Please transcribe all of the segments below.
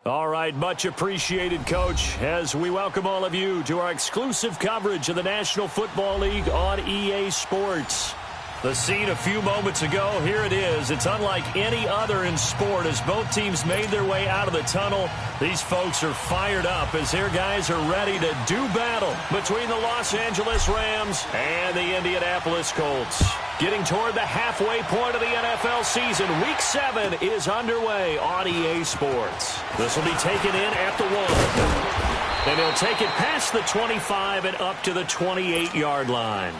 All right, much appreciated, Coach, as we welcome all of you to our exclusive coverage of the National Football League on EA Sports. The scene a few moments ago, here it is. It's unlike any other in sport as both teams made their way out of the tunnel. These folks are fired up as their guys are ready to do battle between the Los Angeles Rams and the Indianapolis Colts. Getting toward the halfway point of the NFL season, Week 7 is underway on EA Sports. This will be taken in at the 1. And he'll take it past the 25 and up to the 28-yard line.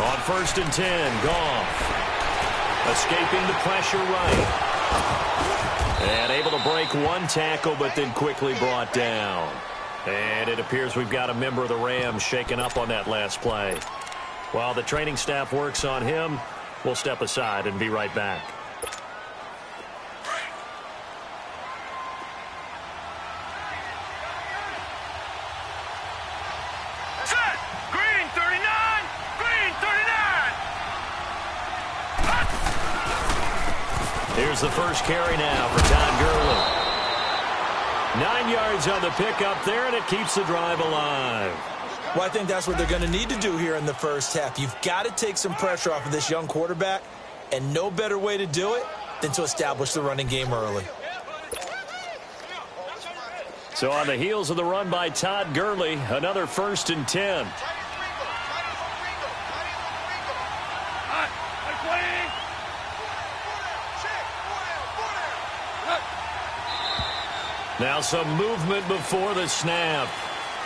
On 1st and 10, Goff. Escaping the pressure right. And able to break one tackle, but then quickly brought down. And it appears we've got a member of the Rams shaken up on that last play. While the training staff works on him, we'll step aside and be right back. Here's the first carry now for Todd Gurley. 9 yards on the pickup there, and it keeps the drive alive. Well, I think that's what they're going to need to do here in the first half. You've got to take some pressure off of this young quarterback, and no better way to do it than to establish the running game early. So on the heels of the run by Todd Gurley, another 1st and 10. Now some movement before the snap.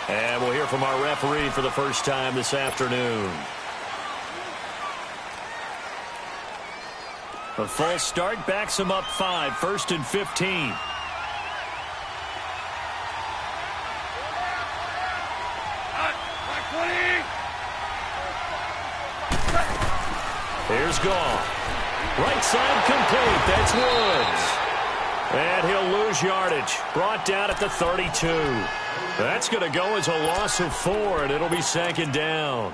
And we'll hear from our referee for the first time this afternoon. A false start backs him up 5, 1st and 15. Here's Goff. Right side complete. That's Woods. And he'll lose yardage. Brought down at the 32. That's going to go as a loss of 4, and it'll be 2nd down.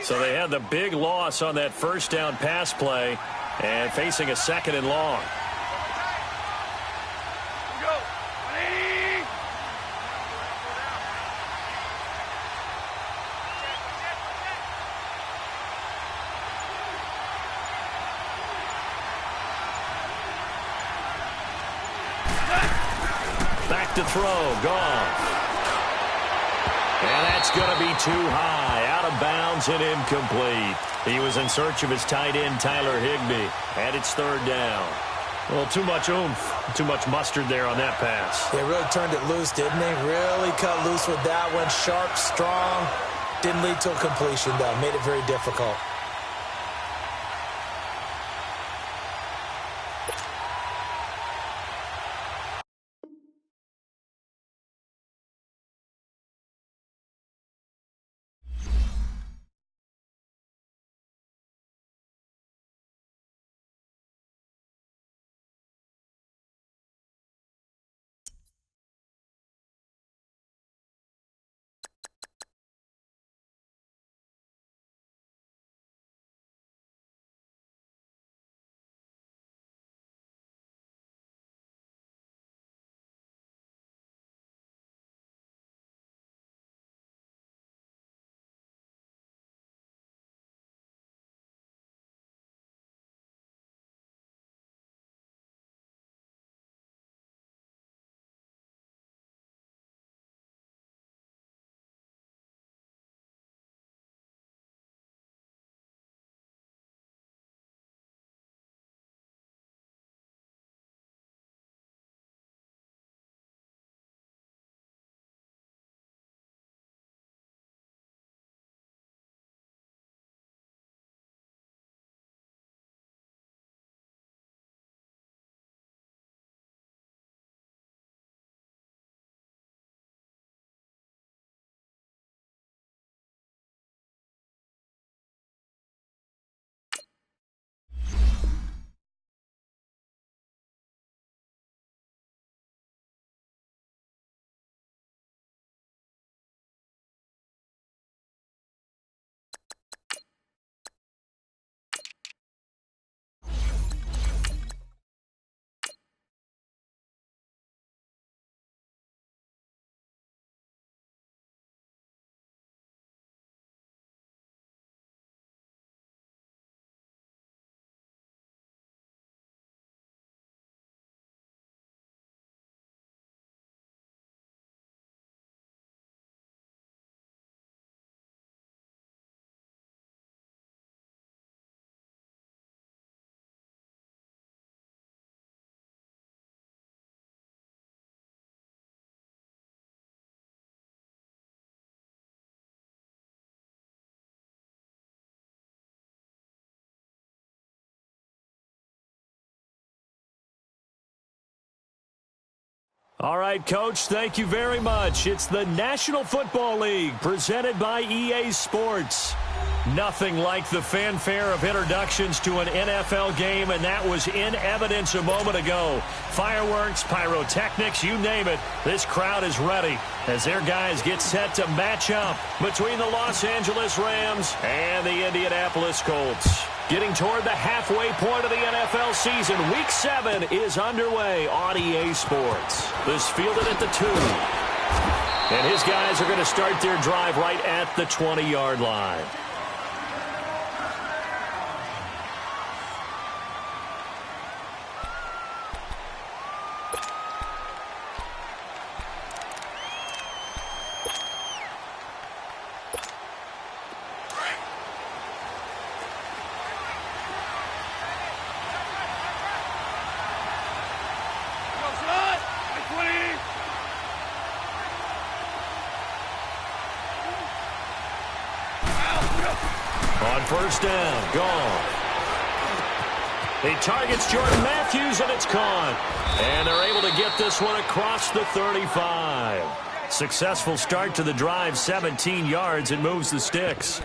So they had the big loss on that 1st down pass play and facing a 2nd and long. To throw, Goff. And that's going to be too high, out of bounds and incomplete. He was in search of his tight end, Tyler Higbee, and it's 3rd down. Well, too much oomph, too much mustard there on that pass. They really turned it loose, didn't they? Really cut loose with that one. Sharp, strong. Didn't lead to a completion, though. Made it very difficult. All right, Coach, thank you very much. It's the National Football League presented by EA Sports. Nothing like the fanfare of introductions to an NFL game, and that was in evidence a moment ago. Fireworks, pyrotechnics, you name it. This crowd is ready as their guys get set to match up between the Los Angeles Rams and the Indianapolis Colts. Getting toward the halfway point of the NFL season, Week 7 is underway on EA Sports. This fielded at the 2. And his guys are going to start their drive right at the 20-yard line. On first down, gone. He targets Jordan Matthews, and it's caught. And they're able to get this one across the 35. Successful start to the drive, 17 yards, and moves the sticks.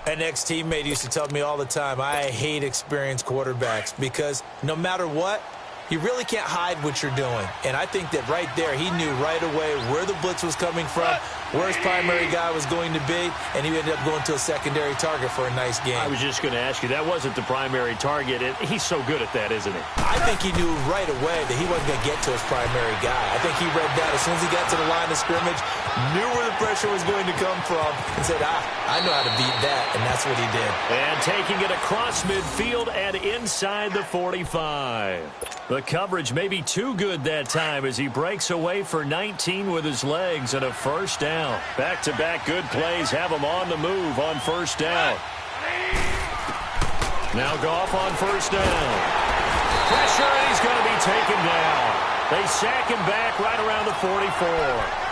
An ex-teammate used to tell me all the time, I hate experienced quarterbacks because no matter what, you really can't hide what you're doing. And I think that right there, he knew right away where the blitz was coming from, where his primary guy was going to be, and he ended up going to a secondary target for a nice game. I was just going to ask you, that wasn't the primary target. He's so good at that, isn't he? I think he knew right away that he wasn't going to get to his primary guy. I think he read that as soon as he got to the line of scrimmage, knew where the pressure was going to come from, and said, I know how to beat that, and that's what he did. And taking it across midfield and inside the 45. The coverage may be too good that time as he breaks away for 19 with his legs and a first down. Back-to-back good plays have him on the move on first down. Now Goff on first down. Pressure, and he's going to be taken down. They sack him back right around the 44.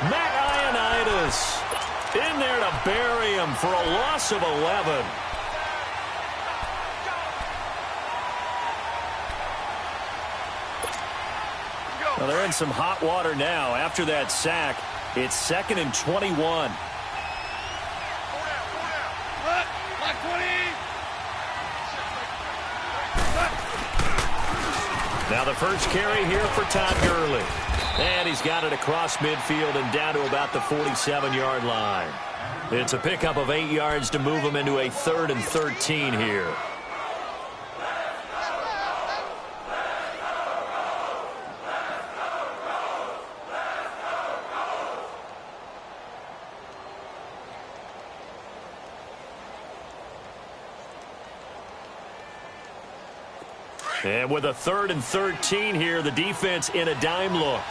Matt Ioannidis in there to bury him for a loss of 11. Well, they're in some hot water now. After that sack, it's 2nd and 21. Now the first carry here for Todd Gurley. And he's got it across midfield and down to about the 47-yard line. It's a pickup of 8 yards to move him into a 3rd and 13 here. And with a 3rd and 13 here, the defense in a dime look.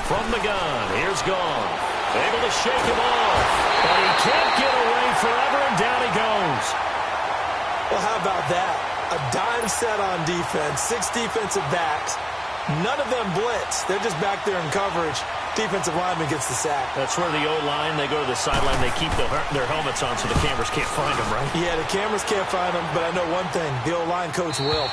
From the gun, here's Gone. Able to shake him off. But he can't get away forever, and down he goes. Well, how about that? A dime set on defense, 6 defensive backs. None of them blitz. They're just back there in coverage. Defensive lineman gets the sack. That's where the O-line, they go to the sideline, they keep their helmets on so the cameras can't find them, right? Yeah, the cameras can't find them, but I know one thing. The O-line coach will.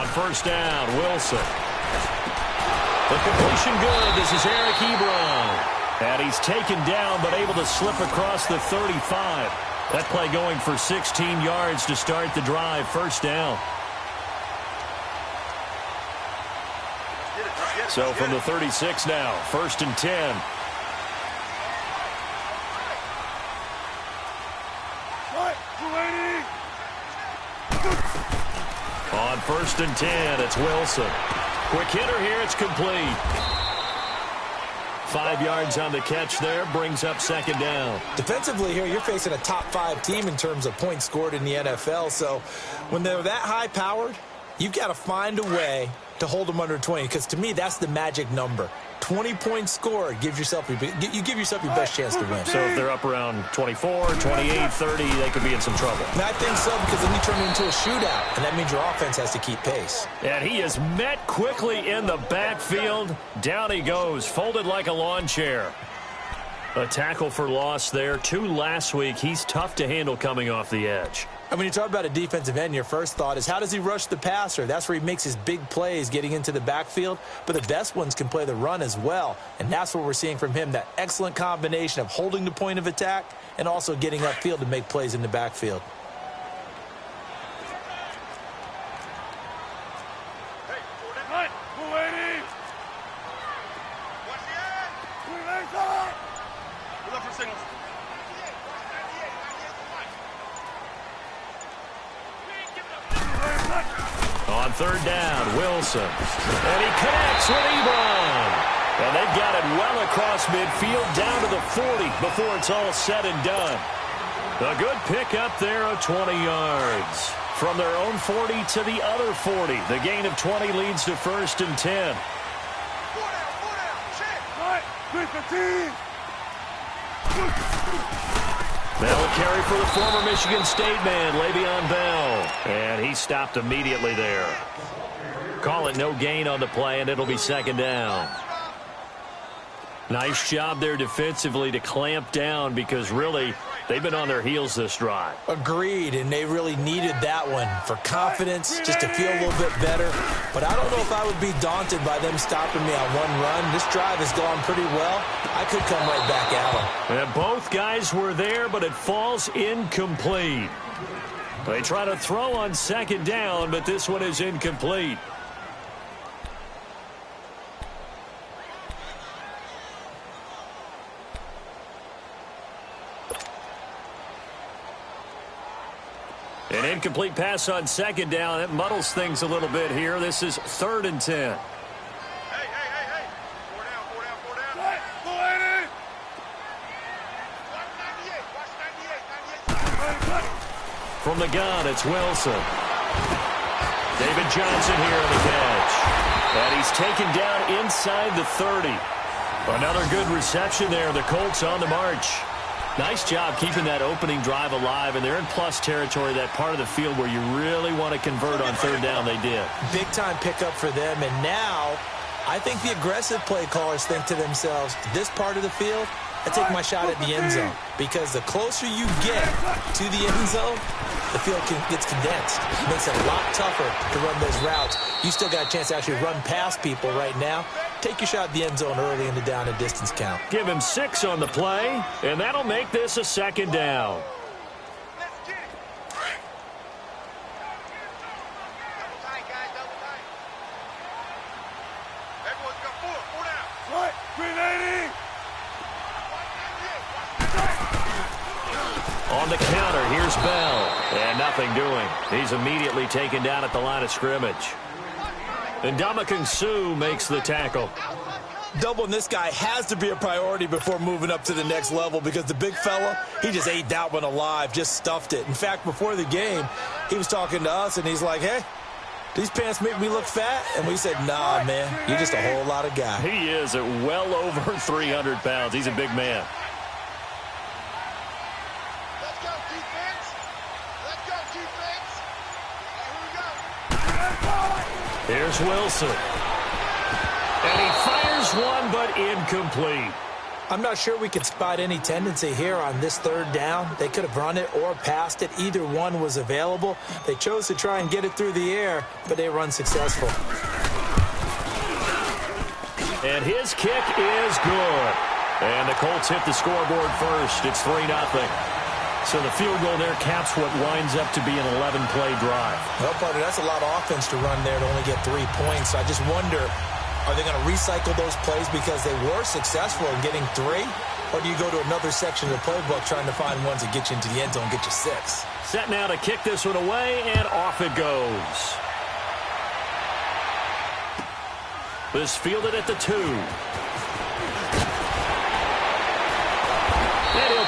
First down, Wilson. The completion good. This is Eric Ebron. And he's taken down but able to slip across the 35. That play going for 16 yards to start the drive. First down. So from the 36 now, 1st and 10. On 1st and 10, it's Wilson. Quick hitter here, it's complete. 5 yards on the catch there, brings up second down. Defensively here, you're facing a top-5 team in terms of points scored in the NFL. So when they're that high-powered, you've got to find a way to hold them under 20, because to me, that's the magic number. 20 points scored, you give yourself your best chance to win. So if they're up around 24, 28, 30, they could be in some trouble. And I think so, because then you turn it into a shootout, and that means your offense has to keep pace. And he is met quickly in the backfield. Down he goes, folded like a lawn chair. A tackle for loss there. 2 last week. He's tough to handle coming off the edge. And when you talk about a defensive end, your first thought is, how does he rush the passer? That's where he makes his big plays getting into the backfield. But the best ones can play the run as well. And that's what we're seeing from him, that excellent combination of holding the point of attack and also getting upfield to make plays in the backfield. On third down, Wilson. And he connects with Ebron. And they've got it well across midfield down to the 40 before it's all said and done. A good pickup there of 20 yards. From their own 40 to the other 40. The gain of 20 leads to 1st and 10. Now a carry for the former Michigan State man, Le'Veon Bell. And he stopped immediately there. Call it no gain on the play, and it'll be second down. Nice job there defensively to clamp down, because really they've been on their heels this drive. Agreed, and they really needed that one for confidence, just to feel a little bit better. But I don't know if I would be daunted by them stopping me on one run. This drive has gone pretty well. I could come right back at them. And both guys were there, but it falls incomplete. They try to throw on second down, but this one is incomplete. An incomplete pass on second down. That muddles things a little bit here. This is 3rd and 10. Hey. 4 down. Watch 98. From the gun, it's Wilson. David Johnson here on the catch. And he's taken down inside the 30. Another good reception there. The Colts on the march. Nice job keeping that opening drive alive, and they're in plus territory, that part of the field where you really want to convert on third down. They did. Big-time pickup for them, and now I think the aggressive play callers think to themselves, this part of the field, I take my shot at the end zone, because the closer you get to the end zone, the field gets condensed. It makes it a lot tougher to run those routes. You still got a chance to actually run past people right now. Take your shot at the end zone early in the down and distance count. Give him 6 on the play, and that'll make this a second down. Let's get it. Double tight, guys. Double tight. Everyone's got 4 down. Right. 380. On the counter, here's Bell. And nothing doing. He's immediately taken down at the line of scrimmage. And Ndamukong Suh makes the tackle. Doubling this guy has to be a priority before moving up to the next level, because the big fella, he just ate that one alive, just stuffed it. In fact, before the game, he was talking to us, and he's like, hey, these pants make me look fat? And we said, nah, man, you're just a whole lot of guy. He is at well over 300 pounds. He's a big man. Let's go, defense. Let's go, defense. Here we go. Here's Wilson. And he fires one, but incomplete. I'm not sure we can spot any tendency here on this third down. They could have run it or passed it. Either one was available. They chose to try and get it through the air, but they were unsuccessful. And his kick is good. And the Colts hit the scoreboard first. It's 3-0. So the field goal there caps what winds up to be an 11-play drive. Well, partner, that's a lot of offense to run there to only get 3 points. I just wonder, are they going to recycle those plays because they were successful in getting 3? Or do you go to another section of the playbook trying to find ones that get you into the end zone and get you 6? Set now to kick this one away, and off it goes. This fielded at the 2.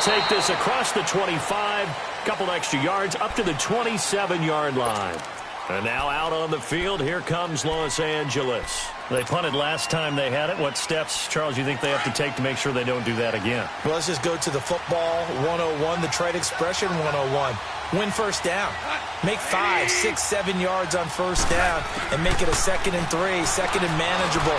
take this across the 25, a couple extra yards up to the 27-yard line. And now out on the field, here comes Los Angeles. They punted last time they had it. What steps, Charles, you think they have to take to make sure they don't do that again? Well, let's just go to the football 101, the trade expression 101. Win first down. Make 5, 6, 7 yards on first down and make it a 2nd and 3, second and manageable.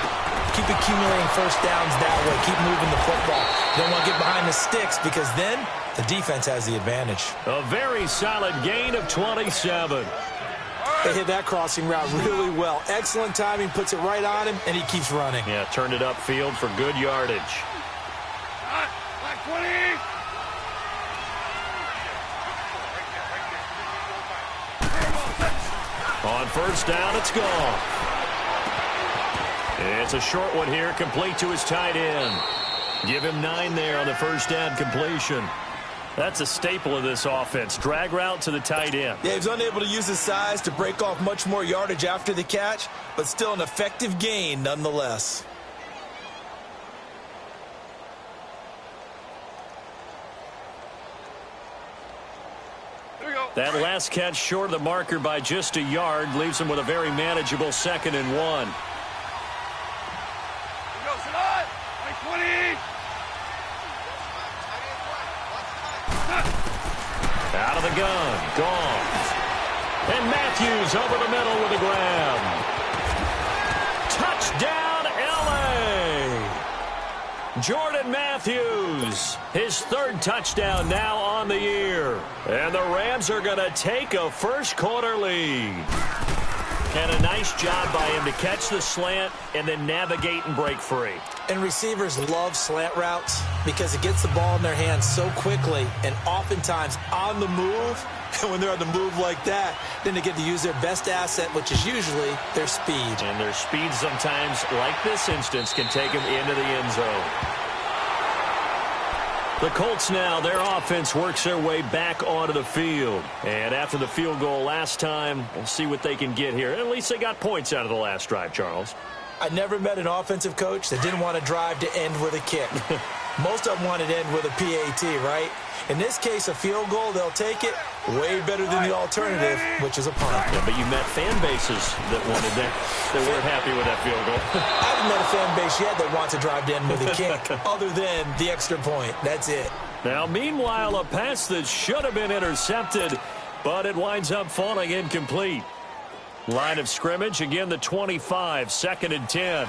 Keep accumulating first downs that way. Keep moving the football. You don't want to get behind the sticks because then the defense has the advantage. A very solid gain of 27. They hit that crossing route really well. Excellent timing, puts it right on him, and he keeps running. Yeah, turned it upfield for good yardage. Black 20. On first down, it's gone. It's a short one here, complete to his tight end. Give him 9 there on the first down completion. That's a staple of this offense. Drag route to the tight end. Yeah, he was unable to use his size to break off much more yardage after the catch, but still an effective gain nonetheless. That last catch short of the marker by just a yard leaves him with a very manageable 2nd and 1. Out of the gun, gone. And Matthews over the middle with a grab. Touchdown, L.A. Jordan Matthews, his 3rd touchdown now on the year. And the Rams are going to take a first-quarter lead. And a nice job by him to catch the slant and then navigate and break free. And receivers love slant routes because it gets the ball in their hands so quickly and oftentimes on the move. And when they're on the move like that, then they get to use their best asset, which is usually their speed. And their speed sometimes, like this instance, can take them into the end zone. The Colts now, their offense works their way back onto the field. And after the field goal last time, we'll see what they can get here. At least they got points out of the last drive, Charles. I never met an offensive coach that didn't want to drive to end with a kick. Most of them wanted to end with a PAT, right? In this case, a field goal, they'll take it way better than the alternative, which is a punt. Yeah, but you met fan bases that wanted that, that weren't happy with that field goal. I haven't met a fan base yet that wants to drive to end with a kick, other than the extra point. That's it. Now, meanwhile, a pass that should have been intercepted, but it winds up falling incomplete. Line of scrimmage, again, the 25, 2nd and 10.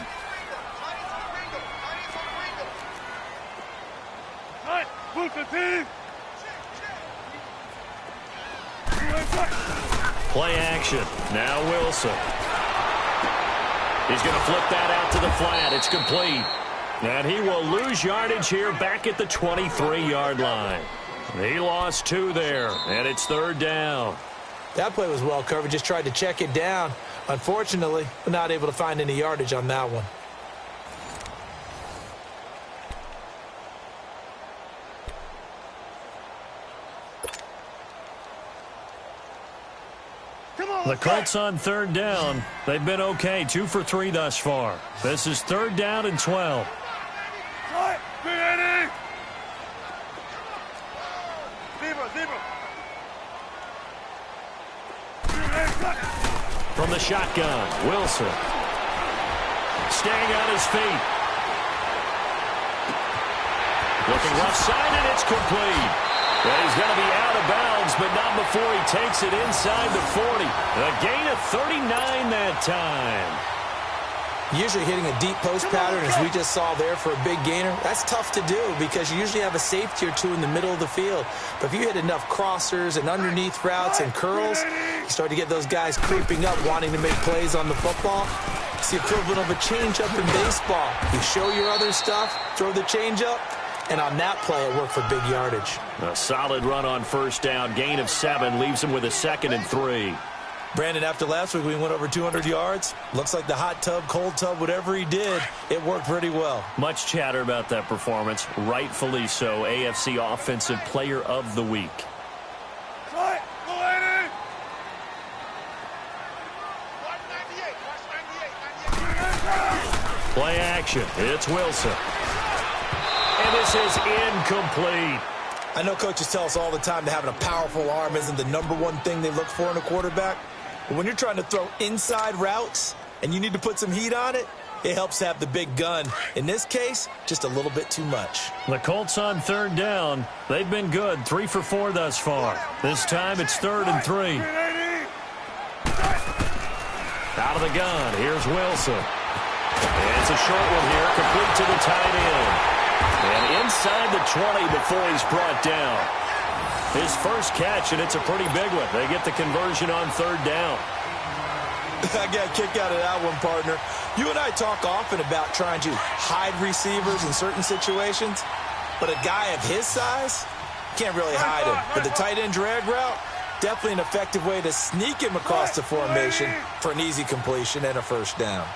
Play action. Now Wilson. He's going to flip that out to the flat. It's complete. And he will lose yardage here back at the 23-yard line. He lost 2 there, and it's 3rd down. That play was well covered. Just tried to check it down. Unfortunately, we're not able to find any yardage on that one. The Colts on 3rd down. They've been okay, 2 for 3 thus far. This is 3rd down and 12. From the shotgun, Wilson. Staying on his feet. Looking left side, and it's complete. And he's going to be out of bounds, but not before he takes it inside the 40. A gain of 39 that time. Usually hitting a deep post pattern, as we just saw there, for a big gainer, that's tough to do because you usually have a safety or 2 in the middle of the field. But if you hit enough crossers and underneath routes and curls, you start to get those guys creeping up, wanting to make plays on the football. It's the equivalent of a changeup in baseball. You show your other stuff, throw the changeup, and on that play, it worked for big yardage. A solid run on first down. Gain of 7 leaves him with a 2nd and 3. Brandon, after last week, we went over 200 yards. Looks like the hot tub, cold tub, whatever he did, it worked pretty well. Much chatter about that performance. Rightfully so. AFC Offensive Player of the Week. Play action. It's Wilson. And this is incomplete. I know coaches tell us all the time that having a powerful arm isn't the #1 thing they look for in a quarterback. But when you're trying to throw inside routes and you need to put some heat on it, it helps to have the big gun. In this case, just a little bit too much. The Colts on 3rd down. They've been good, 3 for 4 thus far. This time it's 3rd and 3. Out of the gun, here's Wilson. And it's a short one here, complete to the tight end. And inside the 20 before he's brought down. His first catch, and it's a pretty big one. They get the conversion on 3rd down. I got a kick out of that one, partner. You and I talk often about trying to hide receivers in certain situations, but a guy of his size can't really hide him. But the tight end drag route, definitely an effective way to sneak him across the formation for an easy completion and a first down.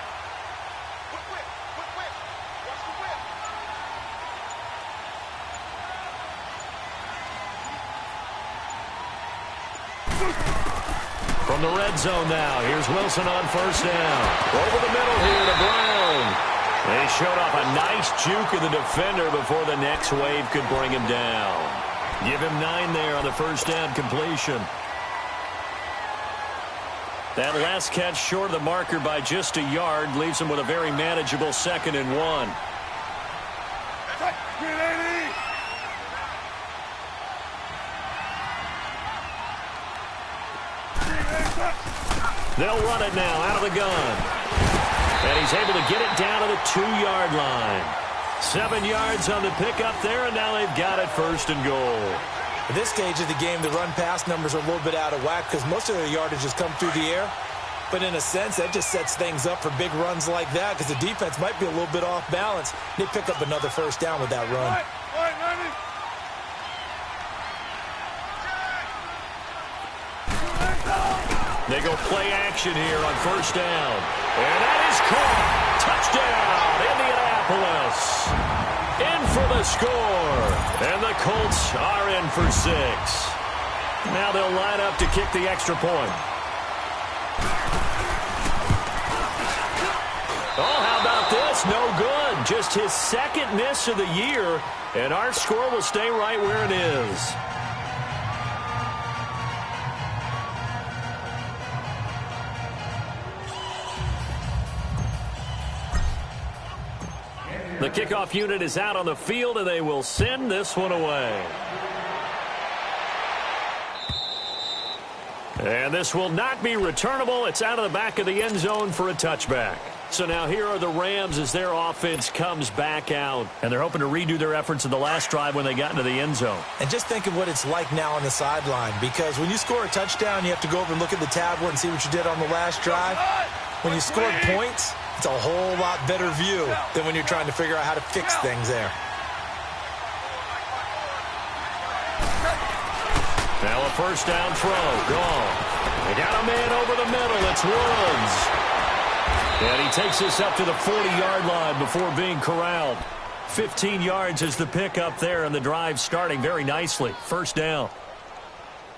From the red zone now, here's Wilson on 1st down. Over the middle here to Brown. They showed off a nice juke of the defender before the next wave could bring him down. Give him 9 there on the 1st down completion. That last catch short of the marker by just a yard leaves him with a very manageable 2nd and 1. They'll run it now out of the gun. And he's able to get it down to the 2-yard line. 7 yards on the pickup there, and now they've got it 1st and goal. At this stage of the game, the run-pass numbers are a little bit out of whack because most of their yardage has come through the air. But in a sense, that just sets things up for big runs like that because the defense might be a little bit off balance. They pick up another 1st down with that run. They go play action here on 1st down. And that is caught. Touchdown, Indianapolis. In for the score. And the Colts are in for 6. Now they'll line up to kick the extra point. Oh, how about this? No good. Just his 2nd miss of the year. And our score will stay right where it is. The kickoff unit is out on the field, and they will send this one away. And this will not be returnable. It's out of the back of the end zone for a touchback. So now here are the Rams as their offense comes back out. And they're hoping to redo their efforts in the last drive when they got into the end zone. And just think of what it's like now on the sideline. Because when you score a touchdown, you have to go over and look at the tablet and see what you did on the last drive. When you scored points, it's a whole lot better view than when you're trying to figure out how to fix things there. Now a 1st down throw. Gone. They got a man over the middle. It's Woods. And he takes this up to the 40-yard line before being corralled. 15 yards is the pickup there, and the drive starting very nicely. 1st down.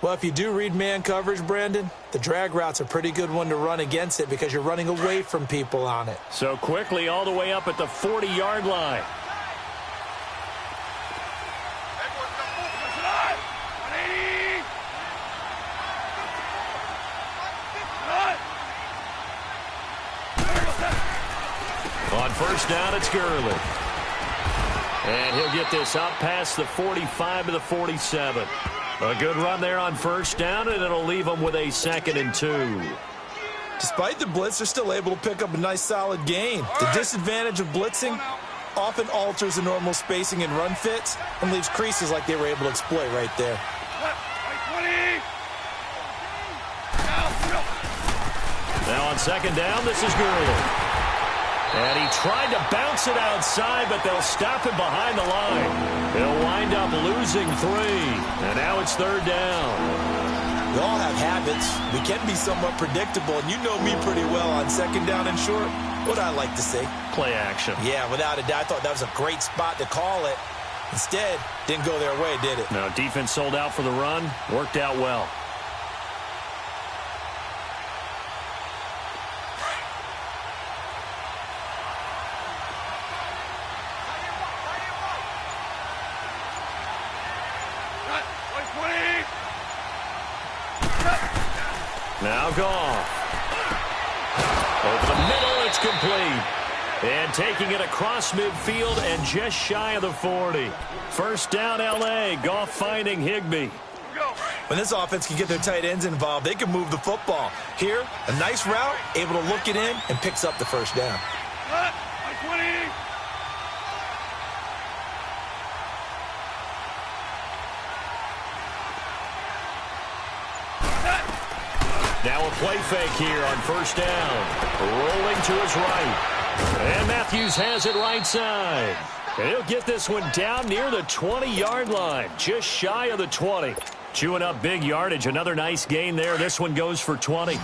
Well, if you do read man coverage, Brandon, the drag route's a pretty good one to run against it because you're running away from people on it. So quickly all the way up at the 40-yard line. On 1st down, it's Gurley. And he'll get this up past the 45 to the 47. A good run there on 1st down, and it'll leave them with a 2nd and 2. Despite the blitz, they're still able to pick up a nice solid gain. The disadvantage of blitzing often alters the normal spacing and run fits and leaves creases like they were able to exploit right there. Now on 2nd down, this is Gurley. And he tried to bounce it outside, but they'll stop him behind the line. He'll wind up losing 3. And now it's 3rd down. We all have habits. We can be somewhat predictable, and you know me pretty well on 2nd down and short. What I like to say? Play action. Yeah, without a doubt. I thought that was a great spot to call it. Instead, didn't go their way, did it? No, defense sold out for the run. Worked out well. Now Goff. Over the middle, it's complete. And taking it across midfield and just shy of the 40. First down, L.A. Goff finding Higbee. When this offense can get their tight ends involved, they can move the football. Here, a nice route, able to look it in, and picks up the first down. Now a play fake here on first down. Rolling to his right. And Matthews has it right side. And he'll get this one down near the 20-yard line, just shy of the 20. Chewing up big yardage. Another nice gain there. This one goes for 20.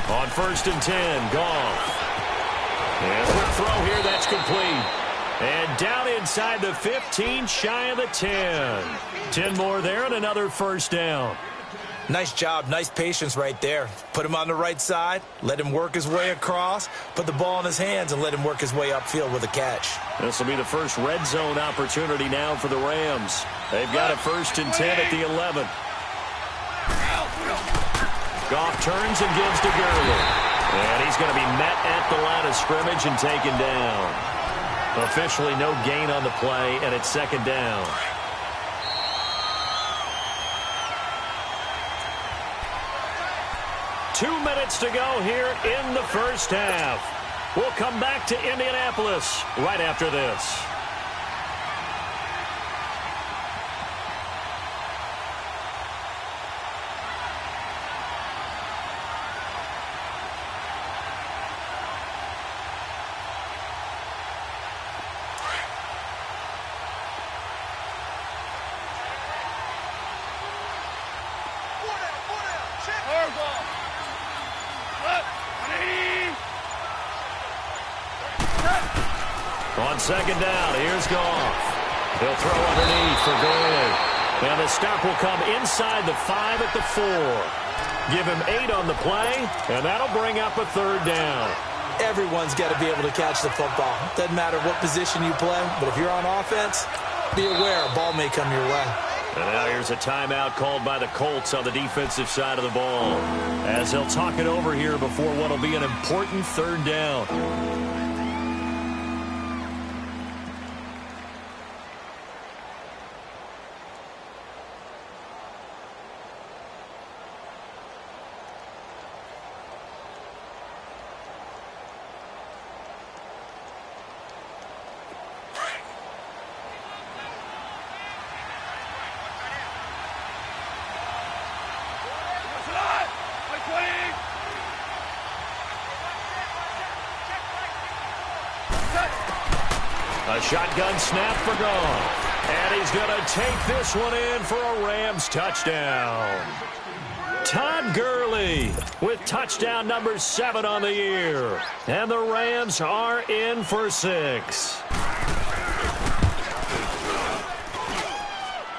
On first and 10, Goff. And quick throw here, that's complete. And down inside the 15, shy of the 10. 10 more there and another first down. Nice job, nice patience right there. Put him on the right side, let him work his way across, put the ball in his hands, and let him work his way upfield with a catch. This will be the first red zone opportunity now for the Rams. They've got a first and 10 at the 11. Goff turns and gives to Gurley. And he's going to be met at the line of scrimmage and taken down. Officially no gain on the play, and it's second down. Two minutes to go here in the first half. We'll come back to Indianapolis right after this. On second down, here's Goff. He'll throw underneath for Gurley. And the stop will come inside the 5 at the 4. Give him 8 on the play, and that'll bring up a third down. Everyone's got to be able to catch the football. Doesn't matter what position you play, but if you're on offense, be aware a ball may come your way. And now here's a timeout called by the Colts on the defensive side of the ball, as they'll talk it over here before what will be an important third down. A shotgun snap for Goff. And he's going to take this one in for a Rams touchdown. Todd Gurley with touchdown number 7 on the year. And the Rams are in for 6.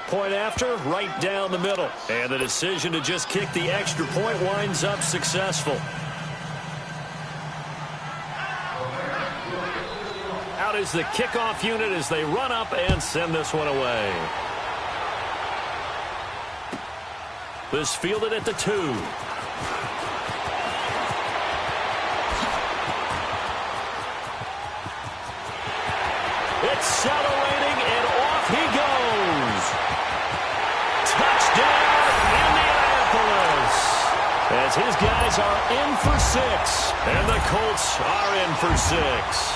Point after, right down the middle. And the decision to just kick the extra point winds up successful. Out is the kickoff unit as they run up and send this one away. This fielded at the 2. Accelerating, and off he goes. Touchdown, Indianapolis. As his guys are in for 6, and the Colts are in for 6.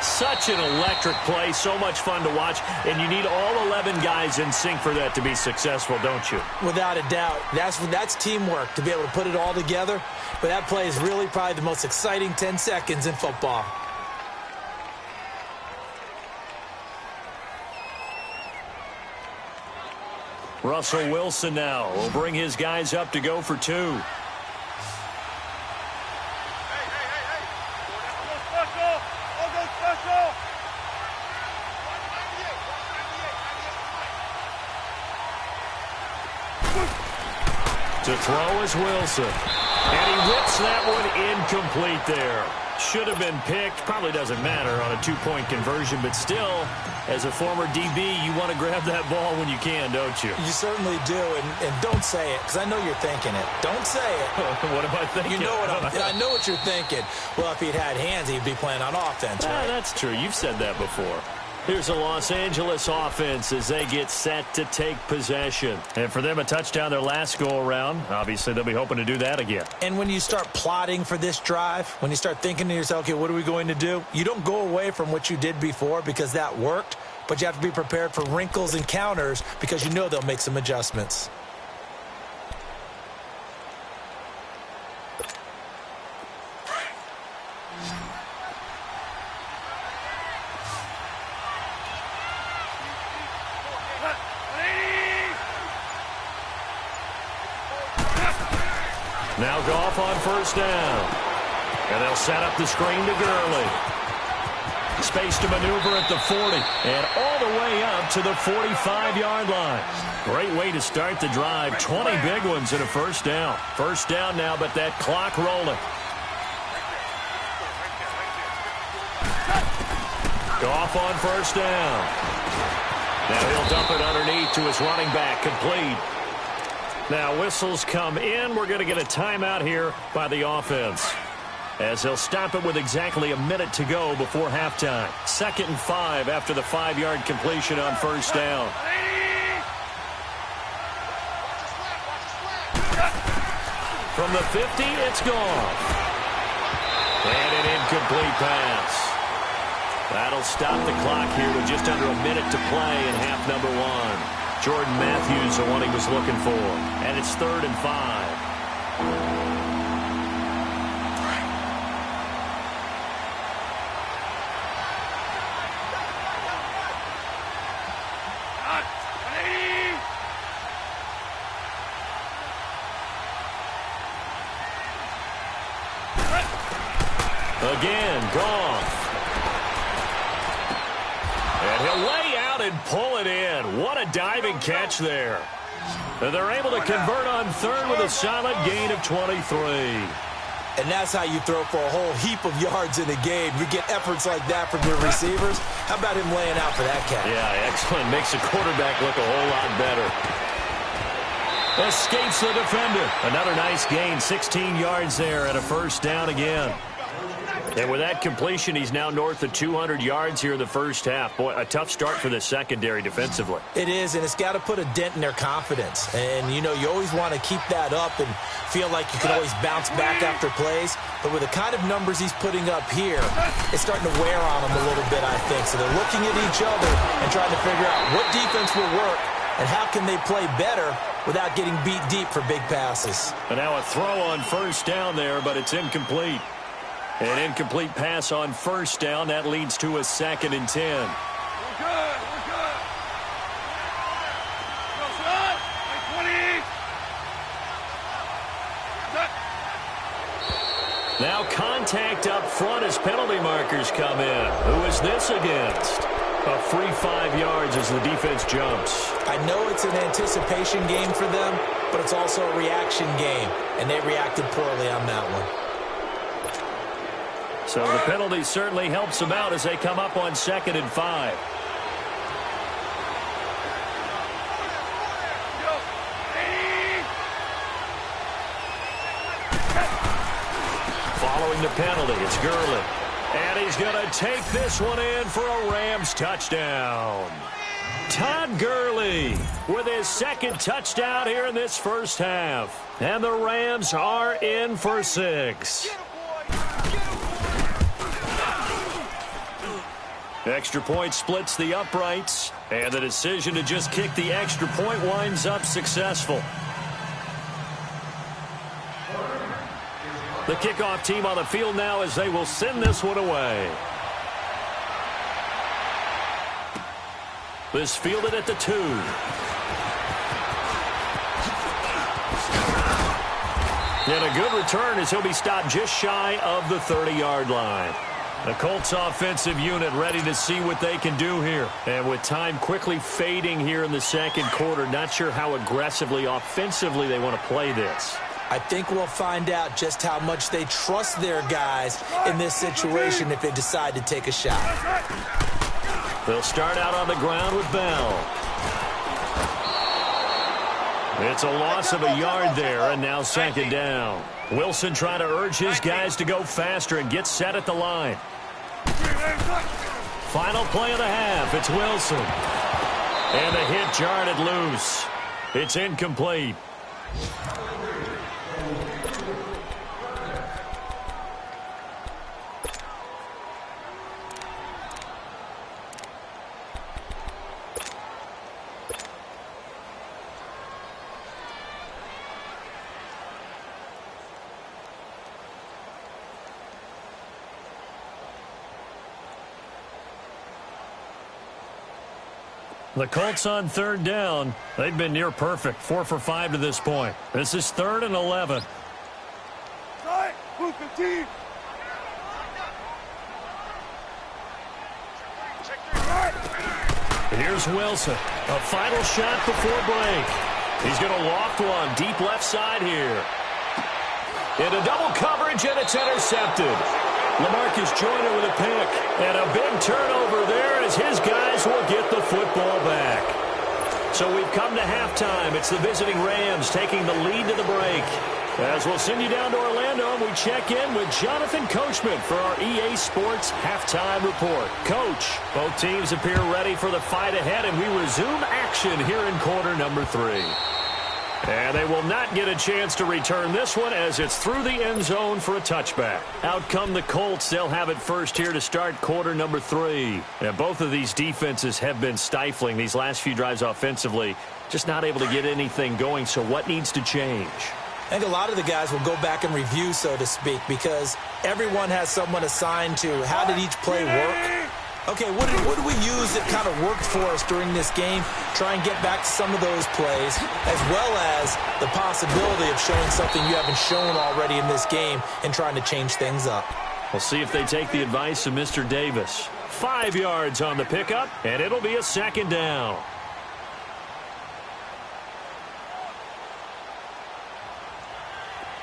Such an electric play, so much fun to watch, and you need all 11 guys in sync for that to be successful, don't you? Without a doubt. That's teamwork, to be able to put it all together. But that play is really probably the most exciting 10 seconds in football. Russell Wilson now will bring his guys up to go for 2. To throw is Wilson. And he whips that one incomplete there. Should have been picked. Probably doesn't matter on a two-point conversion, but still, as a former DB, you want to grab that ball when you can, don't you? You certainly do, and don't say it, because I know you're thinking it. Don't say it. What am I thinking? You know I know what you're thinking. Well, if he'd had hands, he'd be playing on offense, right? That's true. You've said that before. Here's a Los Angeles offense as they get set to take possession. And for them, a touchdown their last go-around. Obviously, they'll be hoping to do that again. And when you start plotting for this drive, when you start thinking to yourself, okay, what are we going to do? You don't go away from what you did before because that worked, but you have to be prepared for wrinkles and counters because you know they'll make some adjustments. Now Goff on first down. And they'll set up the screen to Gurley. Space to maneuver at the 40. And all the way up to the 45-yard line. Great way to start the drive. 20 big ones in a first down. First down now, but that clock rolling. Goff on first down. Now he'll dump it underneath to his running back. Complete. Now whistles come in. We're going to get a timeout here by the offense, as they'll stop it with exactly a minute to go before halftime. 2nd and 5 after the 5-yard completion on first down. From the 50, it's gone. And an incomplete pass. That'll stop the clock here with just under a minute to play in half number 1. Jordan Matthews, the one he was looking for. And it's 3rd and 5. Again, Goff. And he'll lay out and pull it in. What a diving catch there. And they're able to convert on 3rd with a solid gain of 23. And that's how you throw for a whole heap of yards in a game. You get efforts like that from your receivers. How about him laying out for that catch? Yeah, excellent. Makes the quarterback look a whole lot better. Escapes the defender. Another nice gain, 16 yards there and a first down again. And with that completion, he's now north of 200 yards here in the first half. Boy, a tough start for the secondary defensively. It is, and it's got to put a dent in their confidence. And, you know, you always want to keep that up and feel like you can always bounce back after plays. But with the kind of numbers he's putting up here, it's starting to wear on them a little bit, I think. So they're looking at each other and trying to figure out what defense will work and how can they play better without getting beat deep for big passes. And now a throw on first down there, but it's incomplete. An incomplete pass on first down. That leads to a 2nd and 10. We're good. Go, son. 20. Now contact up front as penalty markers come in. Who is this against? A free 5 yards as the defense jumps. I know it's an anticipation game for them, but it's also a reaction game, and they reacted poorly on that one. So the penalty certainly helps them out as they come up on 2nd and 5. Following the penalty, it's Gurley. And he's going to take this one in for a Rams touchdown. Todd Gurley with his 2nd touchdown here in this first half. And the Rams are in for 6. Extra point splits the uprights, and the decision to just kick the extra point winds up successful. The kickoff team on the field now as they will send this one away. This fielded at the 2. And a good return as he'll be stopped just shy of the 30-yard line. The Colts offensive unit ready to see what they can do here. And with time quickly fading here in the second quarter, not sure how aggressively, offensively they want to play this. I think we'll find out just how much they trust their guys in this situation if they decide to take a shot. They'll start out on the ground with Bell. It's a loss of a yard there, and now second down. Wilson trying to urge his guys to go faster and get set at the line. Final play of the half. It's Wilson. And the hit jarred it loose. It's incomplete. The Colts on third down. They've been near perfect. 4 for 5 to this point. This is 3rd and 11. Here's Wilson. A final shot before break. He's going to loft one deep left side here. Into double coverage, and it's intercepted. LaMarcus Joyner with a pick. And a big turnover there as his guys will get the football back. So we've come to halftime. It's the visiting Rams taking the lead to the break. As we'll send you down to Orlando, and we check in with Jonathan Coachman for our EA Sports Halftime Report. Coach, both teams appear ready for the fight ahead, and we resume action here in quarter number 3. And they will not get a chance to return this one as it's through the end zone for a touchback. Out come the Colts. They'll have it first here to start quarter number 3. And both of these defenses have been stifling these last few drives offensively. Just not able to get anything going. So what needs to change? I think a lot of the guys will go back and review, so to speak, because everyone has someone assigned to how did each play work. Okay, what do we use that kind of worked for us during this game? Try and get back to some of those plays, as well as the possibility of showing something you haven't shown already in this game and trying to change things up. We'll see if they take the advice of Mr. Davis. 5 yards on the pickup, and it'll be a second down.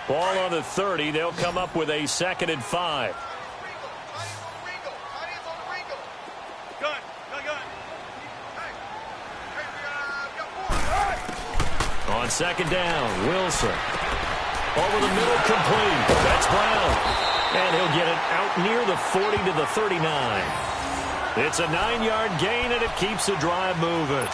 Ball on the 30. They'll come up with a 2nd and 5. On 2nd down, Wilson. Over the middle, complete. That's Brown. And he'll get it out near the 40 to the 39. It's a 9-yard gain, and it keeps the drive moving.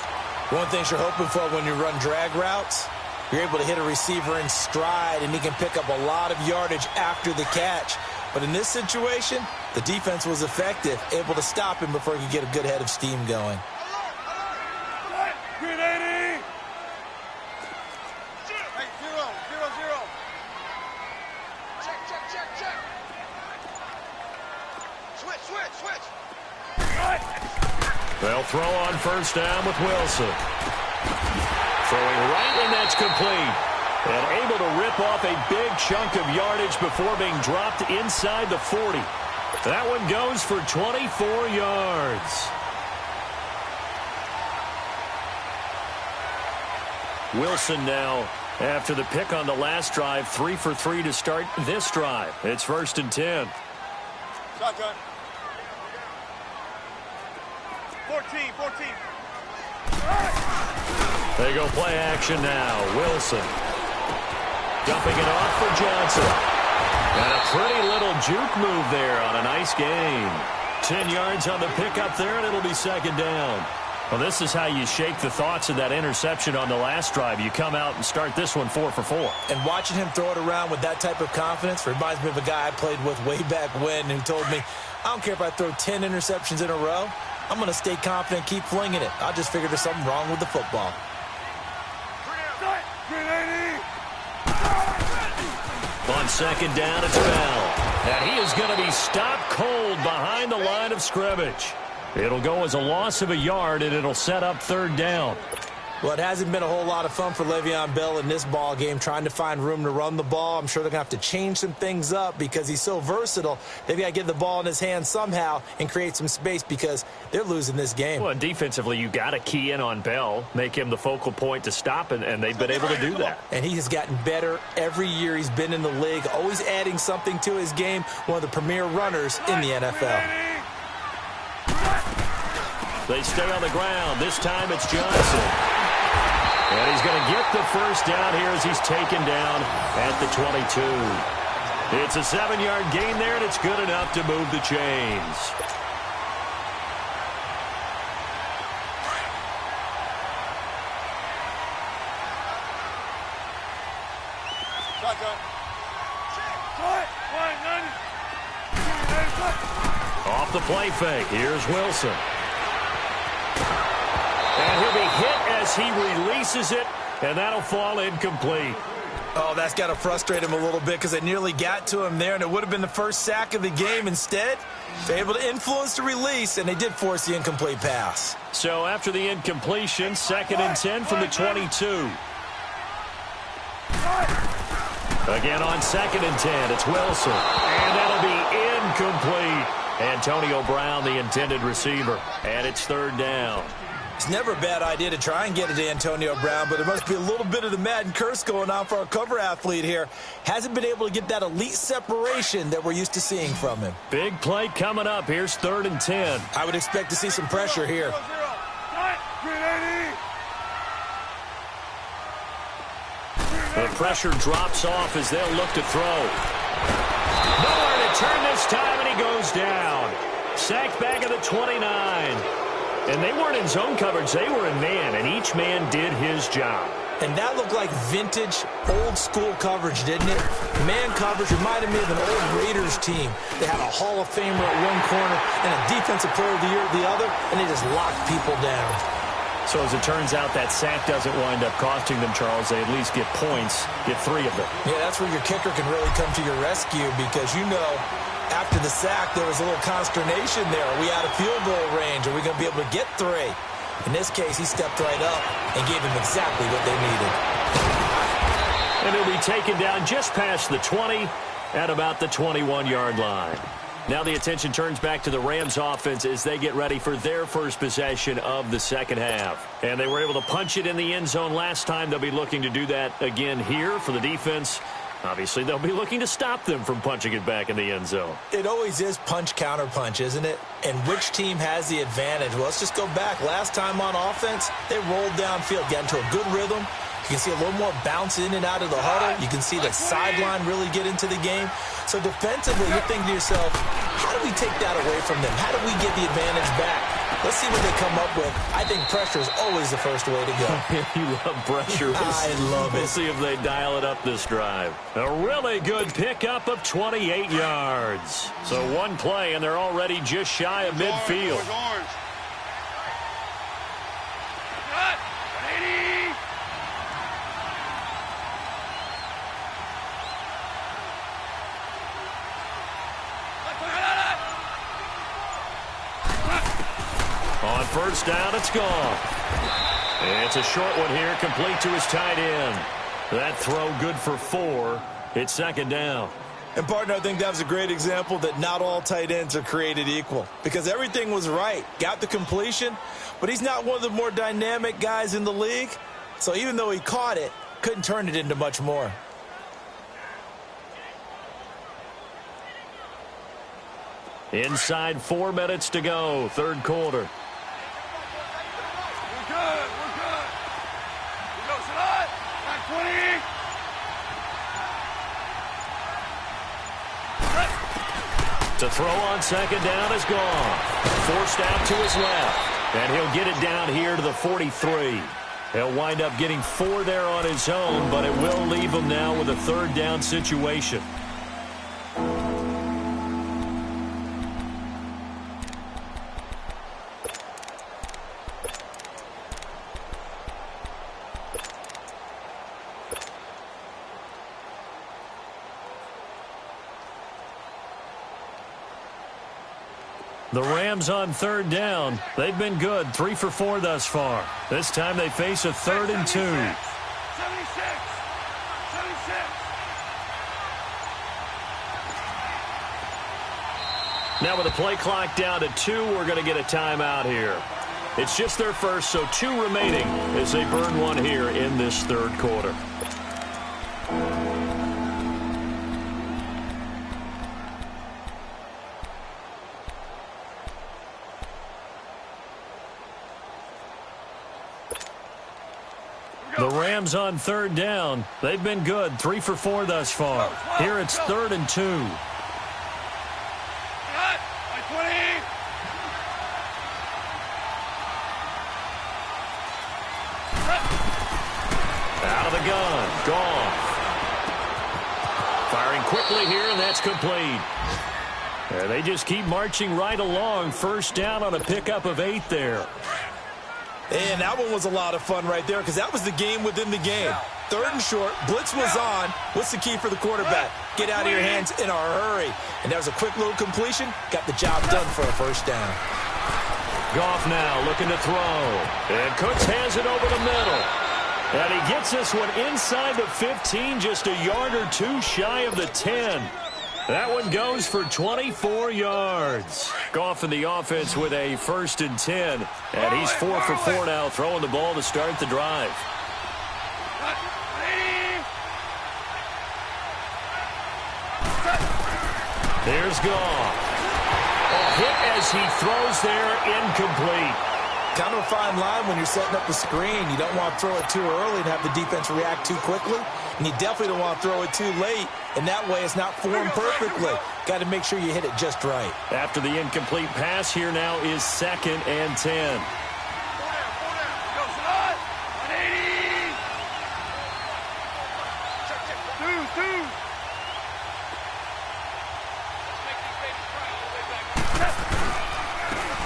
One thing you're hoping for when you run drag routes, you're able to hit a receiver in stride, and he can pick up a lot of yardage after the catch. But in this situation, the defense was effective, able to stop him before he could get a good head of steam going. They'll throw on first down with Wilson. Throwing right, and that's complete. And able to rip off a big chunk of yardage before being dropped inside the 40. That one goes for 24 yards. Wilson now, after the pick on the last drive, 3 for 3 to start this drive. It's 1st and 10. Shotgun. 14. They go play action now. Wilson. Dumping it off for Johnson. And a pretty little juke move there on a nice gain. 10 yards on the pickup there, and it'll be 2nd down. Well, this is how you shake the thoughts of that interception on the last drive. You come out and start this one 4 for 4. And watching him throw it around with that type of confidence reminds me of a guy I played with way back when who told me, I don't care if I throw 10 interceptions in a row. I'm going to stay confident, keep flinging it. I just figured there's something wrong with the football. On 2nd down, it's Bell. And he is going to be stopped cold behind the line of scrimmage. It'll go as a loss of a yard, and it'll set up 3rd down. Well, it hasn't been a whole lot of fun for Le'Veon Bell in this ball game, trying to find room to run the ball. I'm sure they're going to have to change some things up because he's so versatile. They've got to get the ball in his hands somehow and create some space because they're losing this game. Well, defensively, you got to key in on Bell, make him the focal point to stop, and they've been able to do that. And he has gotten better every year he's been in the league, always adding something to his game, one of the premier runners in the NFL. They stay on the ground. This time it's Johnson. And he's going to get the first down here as he's taken down at the 22. It's a 7-yard gain there, and it's good enough to move the chains. Off the play fake. Here's Wilson. And he'll be hit as he releases it, and that'll fall incomplete. Oh, that's got to frustrate him a little bit because they nearly got to him there, and it would have been the first sack of the game. Instead, they're able to influence the release, and they did force the incomplete pass. So after the incompletion, 2nd and 10 from the 22. Again on 2nd and 10, it's Wilson. And that'll be incomplete. Antonio Brown, the intended receiver. And it's 3rd down. It's never a bad idea to try and get it to Antonio Brown, but there must be a little bit of the Madden curse going on for our cover athlete here. Hasn't been able to get that elite separation that we're used to seeing from him. Big play coming up. Here's 3rd and 10. I would expect to see some pressure here. The pressure drops off as they'll look to throw. Nowhere to turn this time, and he goes down. Sacked back at the 29. And they weren't in zone coverage. They were in man, and each man did his job. And that looked like vintage, old-school coverage, didn't it? Man coverage reminded me of an old Raiders team. They had a Hall of Famer at one corner and a Defensive Player of the Year at the other, and they just locked people down. So as it turns out, that sack doesn't wind up costing them, Charles. They at least get points, get 3 of them. Yeah, that's where your kicker can really come to your rescue because, you know, after the sack, there was a little consternation there. Are we out of field goal range? Are we going to be able to get 3? In this case, he stepped right up and gave them exactly what they needed. And he'll be taken down just past the 20 at about the 21-yard line. Now the attention turns back to the Rams offense as they get ready for their first possession of the second half. And they were able to punch it in the end zone last time. They'll be looking to do that again here for the defense. Obviously, they'll be looking to stop them from punching it back in the end zone. It always is punch, counter punch, isn't it? And which team has the advantage? Well, let's just go back. Last time on offense, they rolled downfield, got into a good rhythm. You can see a little more bounce in and out of the huddle. You can see the sideline really get into the game. So defensively, you're thinking to yourself, how do we take that away from them? How do we get the advantage back? Let's see what they come up with. I think pressure is always the first way to go. You love pressure. I love it. We'll see if they dial it up this drive. A really good pickup of 28 yards. So one play, and they're already just shy of midfield. On first down, it's gone. It's a short one here, complete to his tight end. That throw good for 4. It's 2nd down. And, partner, I think that was a great example that not all tight ends are created equal because everything was right. Got the completion, but he's not one of the more dynamic guys in the league. So even though he caught it, couldn't turn it into much more. Inside 4 minutes to go, 3rd quarter. To throw on 2nd down is gone. Forced out to his left. And he'll get it down here to the 43. He'll wind up getting 4 there on his own, but it will leave him now with a 3rd down situation. The Rams on third down. They've been good, 3 for 4 thus far. This time they face a 3rd and 2. 76. Now with the play clock down to 2, we're going to get a timeout here. It's just their first, so 2 remaining as they burn one here in this third quarter. The Rams on third down. They've been good, 3 for 4 thus far. Here it's 3rd and 2. Out of the gun, Goff. Firing quickly here, and that's complete. There, they just keep marching right along. First down on a pickup of 8 there. And that one was a lot of fun right there because that was the game within the game. 3rd and short, blitz was on. What's the key for the quarterback? Get out of your hands in a hurry. And that was a quick little completion. Got the job done for a first down. Goff now looking to throw. And Cooks has it over the middle. And he gets this one inside the 15, just a yard or 2 shy of the 10. That one goes for 24 yards. Goff in the offense with a 1st and 10. And he's 4 for 4 now, throwing the ball to start the drive. There's Goff. A hit as he throws there, incomplete. Kind of a fine line when you're setting up the screen. You don't want to throw it too early and have the defense react too quickly. And you definitely don't want to throw it too late. And that way it's not formed perfectly. Got to make sure you hit it just right. After the incomplete pass, here now is 2nd and 10.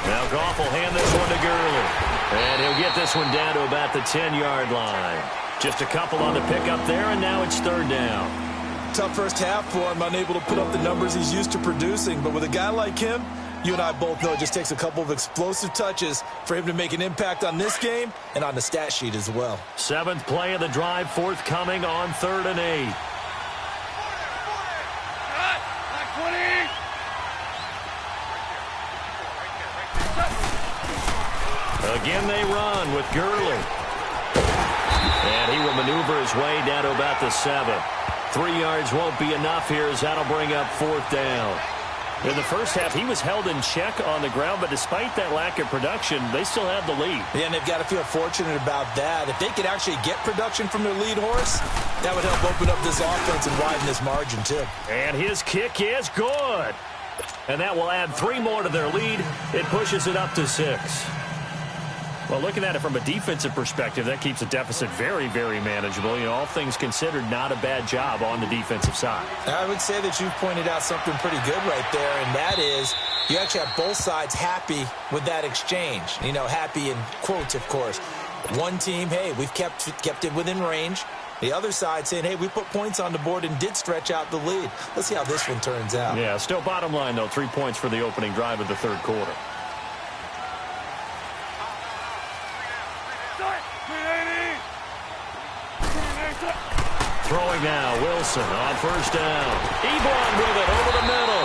Now Goff will hand this one to Gurley. And he'll get this one down to about the 10-yard line. Just a couple on the pickup there, and now it's 3rd down. Tough first half for him, unable to put up the numbers he's used to producing. But with a guy like him, you and I both know it just takes a couple of explosive touches for him to make an impact on this game and on the stat sheet as well. 7th play of the drive forthcoming on 3rd and 8. Again they run with Gurley. And he will maneuver his way down to about the 7. 3 yards won't be enough here as that'll bring up 4th down. In the first half, he was held in check on the ground, but despite that lack of production, they still have the lead. Yeah, and they've got to feel fortunate about that. If they could actually get production from their lead horse, that would help open up this offense and widen this margin, too. And his kick is good. And that will add 3 more to their lead. It pushes it up to 6. Well, looking at it from a defensive perspective, that keeps the deficit very, very manageable. You know, all things considered, not a bad job on the defensive side. I would say that you've pointed out something pretty good right there, and that is you actually have both sides happy with that exchange. You know, happy in quotes, of course. One team, hey, we've kept it within range. The other side saying, hey, we put points on the board and did stretch out the lead. Let's see how this one turns out. Yeah, still bottom line, though, 3 points for the opening drive of the third quarter. Throwing now, Wilson on first down. Ebron with it over the middle.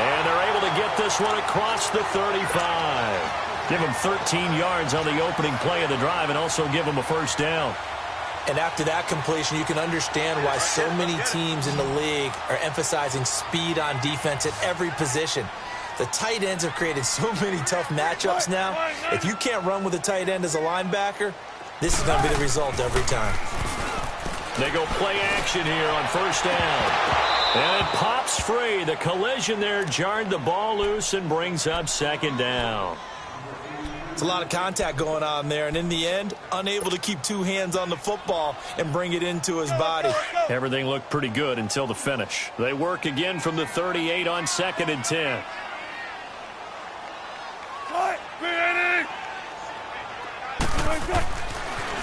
And they're able to get this one across the 35. Give him 13 yards on the opening play of the drive and also give him a first down. And after that completion, you can understand why so many teams in the league are emphasizing speed on defense at every position. The tight ends have created so many tough matchups now. If you can't run with a tight end as a linebacker, this is going to be the result every time. They go play action here on first down. And it pops free. The collision there jarred the ball loose and brings up second down. It's a lot of contact going on there, and in the end, unable to keep 2 hands on the football and bring it into his body. Everything looked pretty good until the finish. They work again from the 38 on 2nd and 10.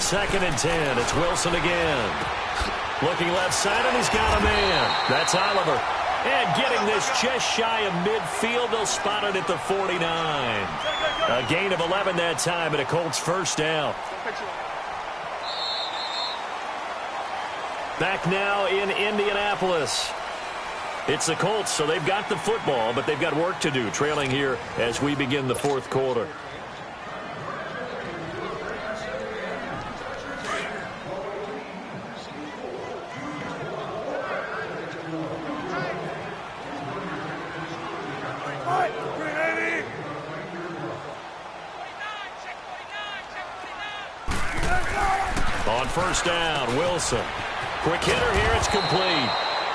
Second and 10. It's Wilson again. Looking left side, and he's got a man. That's Oliver. And getting this just shy of midfield, they'll spot it at the 49. A gain of 11 that time, and a Colts first down. Back now in Indianapolis. It's the Colts, so they've got the football, but they've got work to do, trailing here as we begin the fourth quarter. On first down, Wilson. Quick hitter here, it's complete.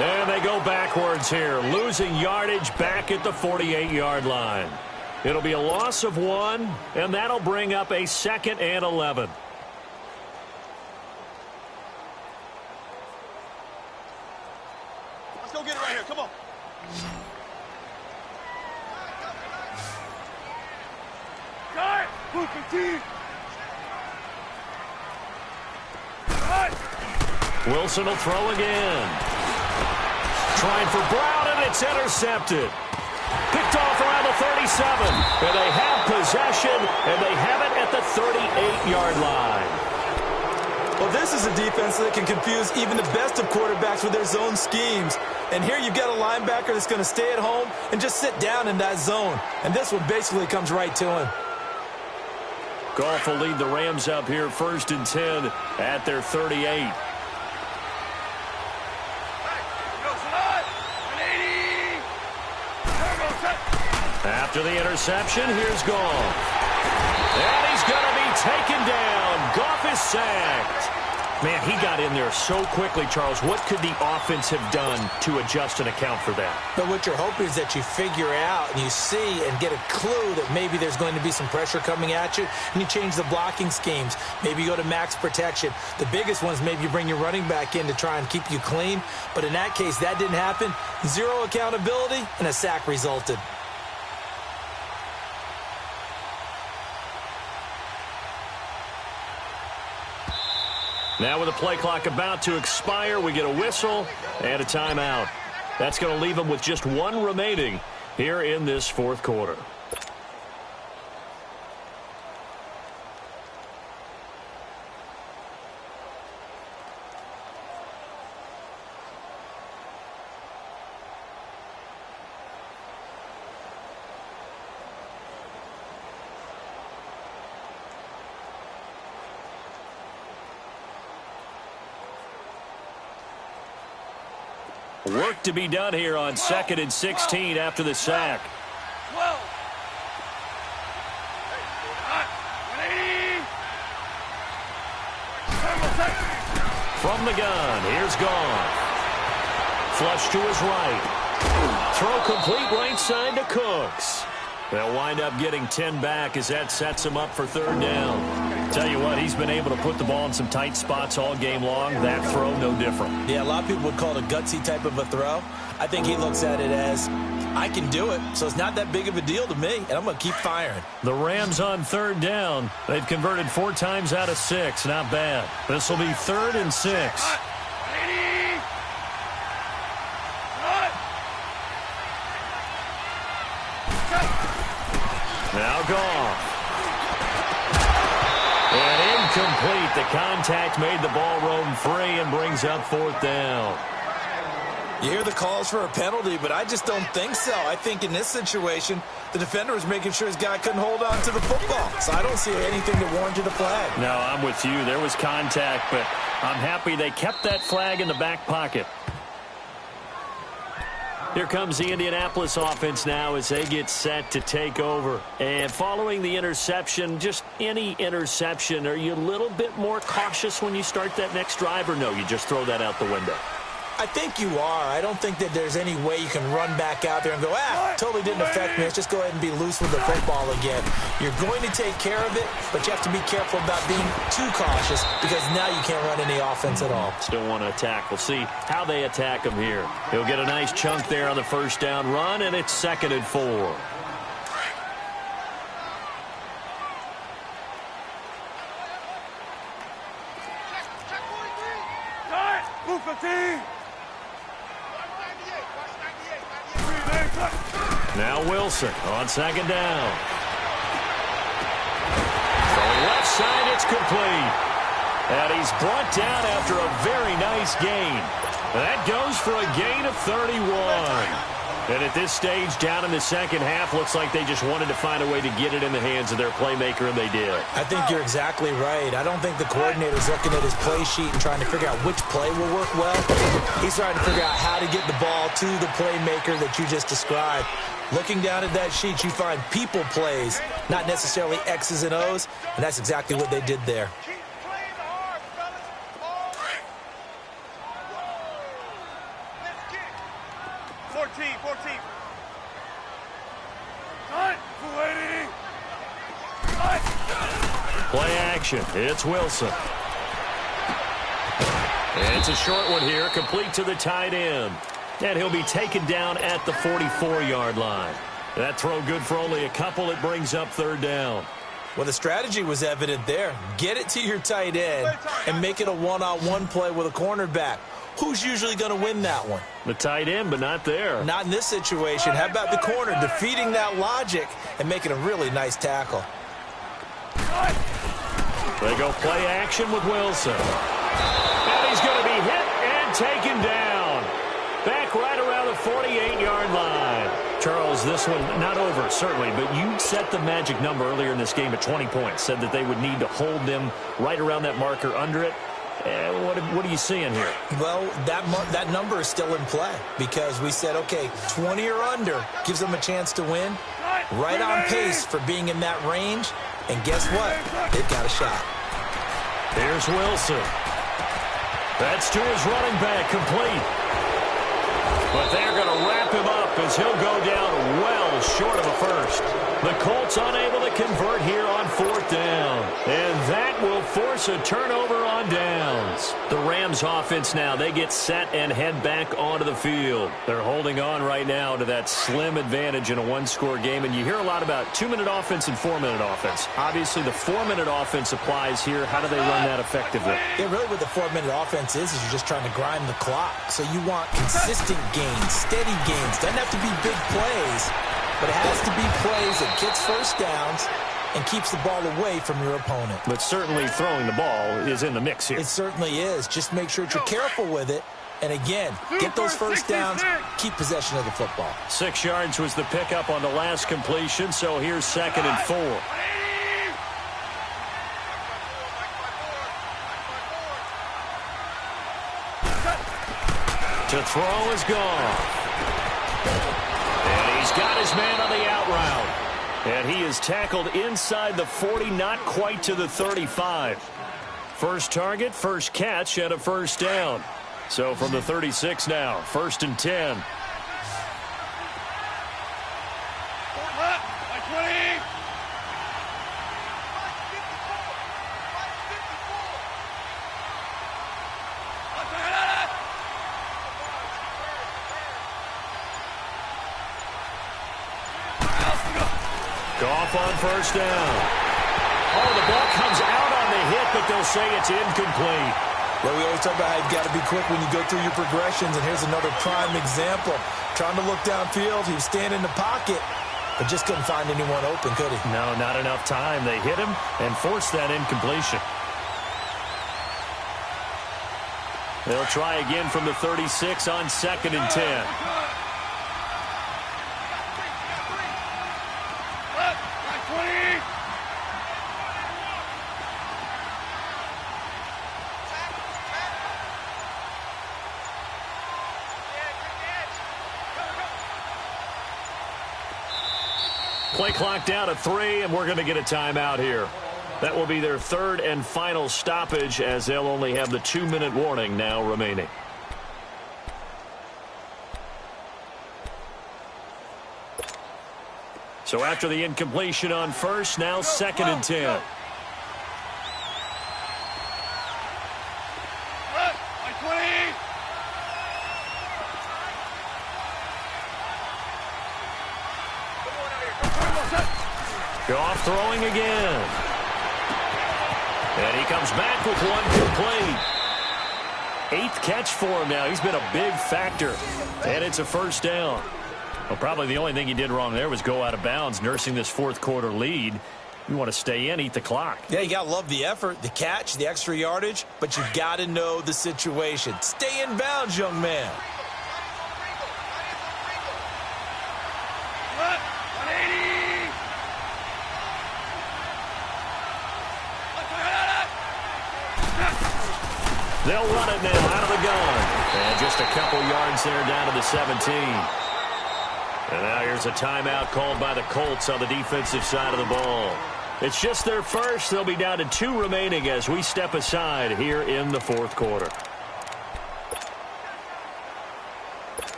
And they go backwards here, losing yardage back at the 48-yard line. It'll be a loss of 1, and that'll bring up a 2nd and 11. Let's go get it right here. Come on. Guard! Move 15! Wilson will throw again. Trying for Brown, and it's intercepted. Picked off around the 37. And they have possession, and they have it at the 38-yard line. Well, this is a defense that can confuse even the best of quarterbacks with their zone schemes. And here you've got a linebacker that's going to stay at home and just sit down in that zone. And this one basically comes right to him. Goff will lead the Rams up here 1st and 10 at their 38. After the interception, here's Goff. And he's going to be taken down. Goff is sacked. Man, he got in there so quickly, Charles. What could the offense have done to adjust and account for that? But what you're hoping is that you figure out and you see and get a clue that maybe there's going to be some pressure coming at you, and you change the blocking schemes. Maybe you go to max protection. The biggest one is maybe you bring your running back in to try and keep you clean. But in that case, that didn't happen. Zero accountability, and a sack resulted. Now with the play clock about to expire, we get a whistle and a timeout. That's going to leave them with just 1 remaining here in this fourth quarter. Work to be done here on 2nd and 16 after the sack. 12. From the gun, here's Goff. Flush to his right. Throw complete right side to Cooks. They'll wind up getting 10 back as that sets him up for 3rd down. Tell you what, he's been able to put the ball in some tight spots all game long. That throw, no different. Yeah, a lot of people would call it a gutsy type of a throw. I think he looks at it as, I can do it, so it's not that big of a deal to me, and I'm going to keep firing. The Rams on 3rd down. They've converted 4 times out of 6. Not bad. This will be 3rd and 6. Now Goff. And incomplete. The contact made the ball roam free and brings up 4th down. You hear the calls for a penalty, but I just don't think so. I think in this situation, the defender was making sure his guy couldn't hold on to the football. So I don't see anything that warranted a flag. No, I'm with you. There was contact, but I'm happy they kept that flag in the back pocket. Here comes the Indianapolis offense now as they get set to take over. And following the interception, just any interception, are you a little bit more cautious when you start that next drive, or no, you just throw that out the window? I think you are. I don't think that there's any way you can run back out there and go, totally didn't affect me. Let's just go ahead and be loose with the football again. You're going to take care of it, but you have to be careful about being too cautious because now you can't run any offense at all. Still want to attack. We'll see how they attack him here. He'll get a nice chunk there on the 1st down run, and it's 2nd and 4. Move 15. Now Wilson on second down. From left side, it's complete. And he's brought down after a very nice gain. That goes for a gain of 31. And at this stage, down in the second half, looks like they just wanted to find a way to get it in the hands of their playmaker, and they did. I think you're exactly right. I don't think the coordinator's looking at his play sheet and trying to figure out which play will work well. He's trying to figure out how to get the ball to the playmaker that you just described. Looking down at that sheet, you find people plays, not necessarily X's and O's, and that's exactly what they did there. 14. Play action. It's Wilson. It's a short one here, complete to the tight end. And he'll be taken down at the 44-yard line. That throw good for only a couple. It brings up third down. Well, the strategy was evident there. Get it to your tight end and make it a one-on-one play with a cornerback. Who's usually going to win that one? The tight end, but not there. Not in this situation. How about the corner defeating that logic and making a really nice tackle? They go play action with Wilson. And he's going to be hit and taken down. Back right around the 48-yard line. Charles, this one not over, certainly, but you set the magic number earlier in this game at 20 points. Said that they would need to hold them right around that marker under it. What are you seeing here? Well, that number is still in play because we said, okay, 20 or under gives them a chance to win. Right on pace for being in that range. And guess what? They've got a shot. Here's Wilson. That's to his running back, complete. But they're going to wrap him up as he'll go down well short of a first. The Colts unable to convert here on fourth down. And that will force a turnover on downs. The Rams offense now, they get set and head back onto the field. They're holding on right now to that slim advantage in a one-score game. And you hear a lot about 2-minute offense and 4-minute offense. Obviously, the 4-minute offense applies here. How do they run that effectively? Yeah, really what the 4-minute offense is you're just trying to grind the clock. So you want consistent gains, steady gains. Doesn't have to be big plays, but it has to be plays that gets first downs and keeps the ball away from your opponent. But certainly throwing the ball is in the mix here. It certainly is. Just make sure that you're careful with it. And again, get those first downs, keep possession of the football. 6 yards was the pickup on the last completion, so here's 2nd and 4. To throw is gone. And he's got his man on the out route. And he is tackled inside the 40, not quite to the 35. First target, first catch, and a first down. So from the 36 now, 1st and 10. Goff on first down. Oh, the ball comes out on the hit, but they'll say it's incomplete. Well, we always talk about how you've got to be quick when you go through your progressions, and here's another prime example. Trying to look downfield, he was standing in the pocket, but just couldn't find anyone open, could he? No, not enough time. They hit him and forced that incompletion. They'll try again from the 36 on 2nd and 10. Play clock down to 3, and we're going to get a timeout here. That will be their 3rd and final stoppage, as they'll only have the 2-minute warning now remaining. So after the incompletion on first, now 2nd and 10. Goff throwing again. And he comes back with one complete. 8th catch for him now. He's been a big factor. And it's a first down. Well, probably the only thing he did wrong there was go out of bounds, nursing this fourth quarter lead. You want to stay in, eat the clock. Yeah, you got to love the effort, the catch, the extra yardage, but you got to know the situation. Stay in bounds, young man. They'll run it now out of the gun. And just a couple yards there down to the 17. And now here's a timeout called by the Colts on the defensive side of the ball. It's just their first. They'll be down to 2 remaining as we step aside here in the fourth quarter.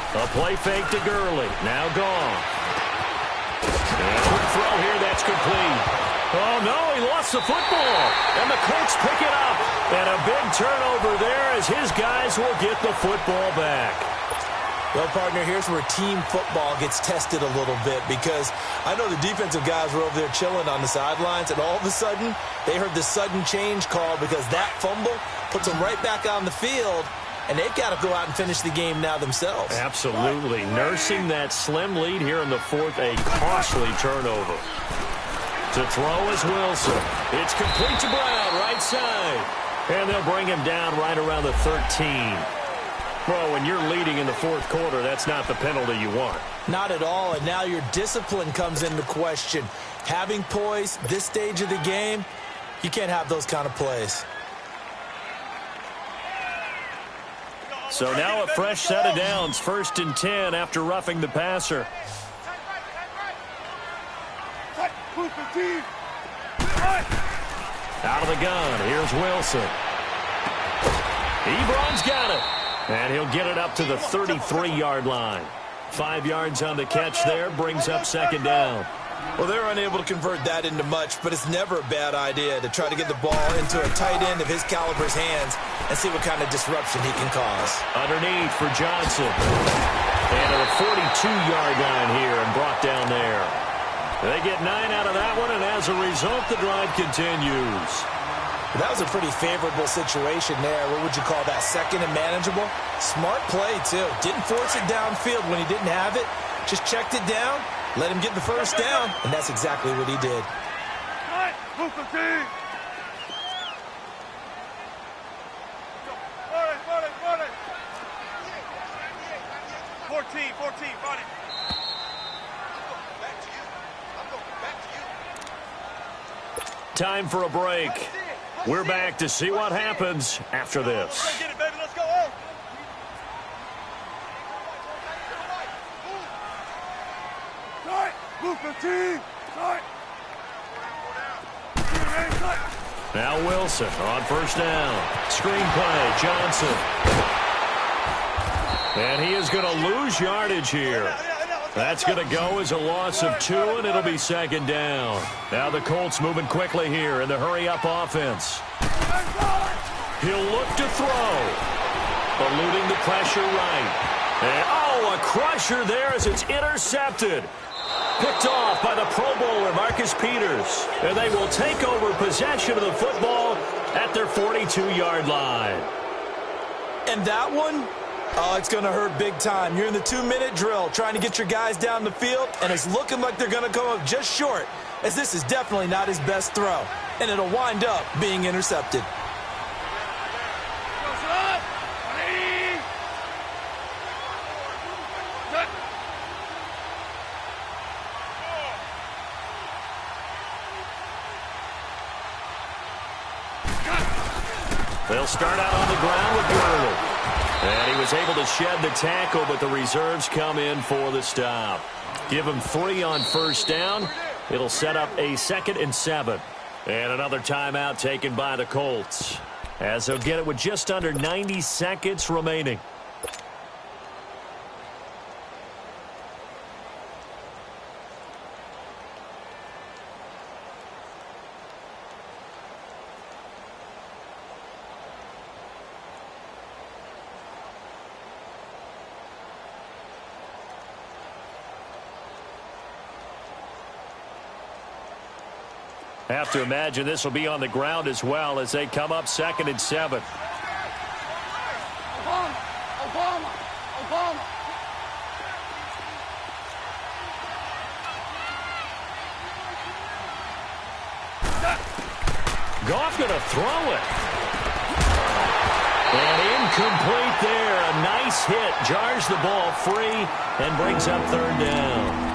A play fake to Gurley. Now gone. And quick throw here. That's complete. Oh, no. He lost the football. And the Colts pick it up. And a big turnover there as his guys will get the football back. Well, partner, here's where team football gets tested a little bit because I know the defensive guys were over there chilling on the sidelines, and all of a sudden they heard the sudden change call because that fumble puts them right back on the field, and they've got to go out and finish the game now themselves. Absolutely. Nursing that slim lead here in the fourth, a costly turnover. To throw is Wilson. It's complete to Brown, right side. And they'll bring him down right around the 13. Well, when you're leading in the fourth quarter, that's not the penalty you want. Not at all, and now your discipline comes into question. Having poise this stage of the game, you can't have those kind of plays. So now a fresh set of downs, 1st and 10 after roughing the passer. Out of the gun, here's Wilson. Ebron's got it. And he'll get it up to the 33-yard line. 5 yards on the catch there, brings up 2nd down. Well, they're unable to convert that into much, but it's never a bad idea to try to get the ball into a tight end of his caliber's hands and see what kind of disruption he can cause. Underneath for Johnson. And at the 42-yard line here and brought down there. They get 9 out of that one, and as a result, the drive continues. That was a pretty favorable situation there. What would you call that? 2nd and manageable? Smart play, too. Didn't force it downfield when he didn't have it. Just checked it down, let him get the first down, and that's exactly what he did. 14, buddy. Time for a break. We're back to see what happens after this. Get it, baby. Let's go. Now Wilson on 1st down. Screen play, Johnson. And he is going to lose yardage here. That's going to go as a loss of 2, and it'll be 2nd down. Now the Colts moving quickly here in the hurry-up offense. He'll look to throw. Eluding the pressure right. And, oh, a crusher there as it's intercepted. Picked off by the Pro Bowler, Marcus Peters. And they will take over possession of the football at their 42-yard line. And that one? Oh, it's going to hurt big time. You're in the 2-minute drill trying to get your guys down the field, and it's looking like they're going to come up just short, as this is definitely not his best throw, and it'll wind up being intercepted. They'll start out on the ground with Gurley. And he was able to shed the tackle, but the reserves come in for the stop. Give him 3 on 1st down. It'll set up a 2nd and 7. And another timeout taken by the Colts, as they'll get it with just under 90 seconds remaining. Have to imagine this will be on the ground as well as they come up 2nd and 7. Goff going to throw it. And incomplete there. A nice hit. Jars the ball free and brings up 3rd down.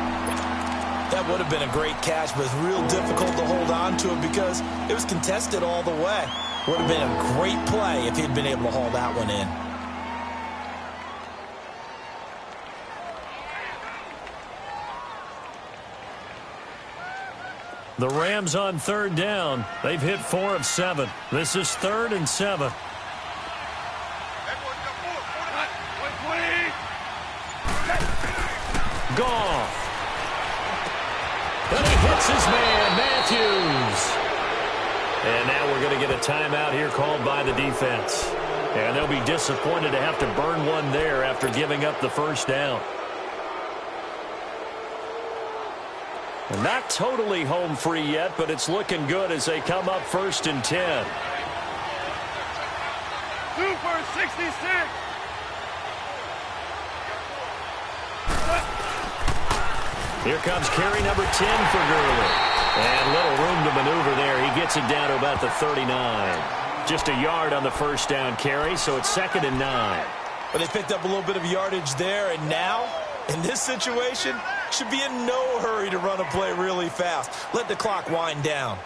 That would have been a great catch, but it's real difficult to hold on to it because it was contested all the way. Would have been a great play if he'd been able to haul that one in. The Rams on 3rd down. They've hit 4 of 7. This is 3rd and 7. Goff. And he hits his man, Matthews. And now we're going to get a timeout here called by the defense. And they'll be disappointed to have to burn one there after giving up the 1st down. And not totally home free yet, but it's looking good as they come up 1st and 10. 2 for 66. Here comes carry number 10 for Gurley. And little room to maneuver there. He gets it down to about the 39. Just a yard on the 1st down carry, so it's 2nd and 9. But they picked up a little bit of yardage there, and now, in this situation, should be in no hurry to run a play really fast. Let the clock wind down.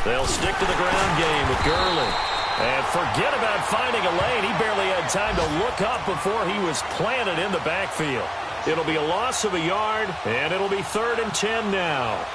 They'll stick to the ground game with Gurley. And forget about finding a lane. He barely had time to look up before he was planted in the backfield. It'll be a loss of a yard, and it'll be 3rd and 10 now.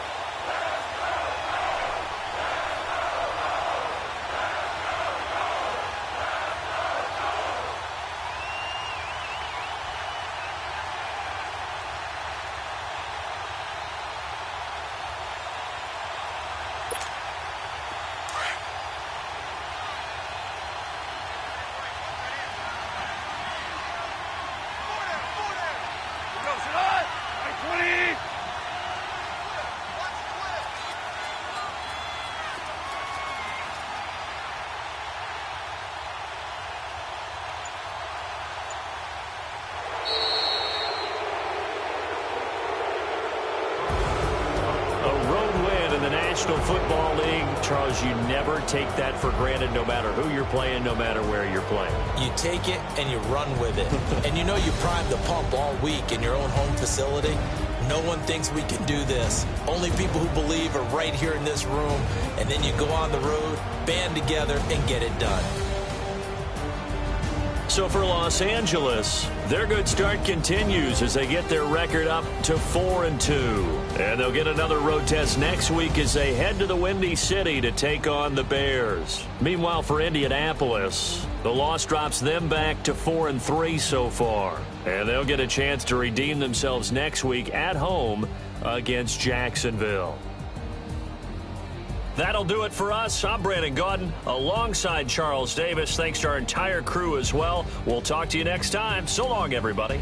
National Football League, Charles, you never take that for granted no matter who you're playing, no matter where you're playing. You take it and you run with it. And you know you primed the pump all week in your own home facility. No one thinks we can do this. Only people who believe are right here in this room. And then you go on the road, band together, and get it done. So for Los Angeles, their good start continues as they get their record up to 4-2. And they'll get another road test next week as they head to the Windy City to take on the Bears. Meanwhile, for Indianapolis, the loss drops them back to 4-3 so far. And they'll get a chance to redeem themselves next week at home against Jacksonville. That'll do it for us. I'm Brandon Gaudin alongside Charles Davis. Thanks to our entire crew as well. We'll talk to you next time. So long, everybody.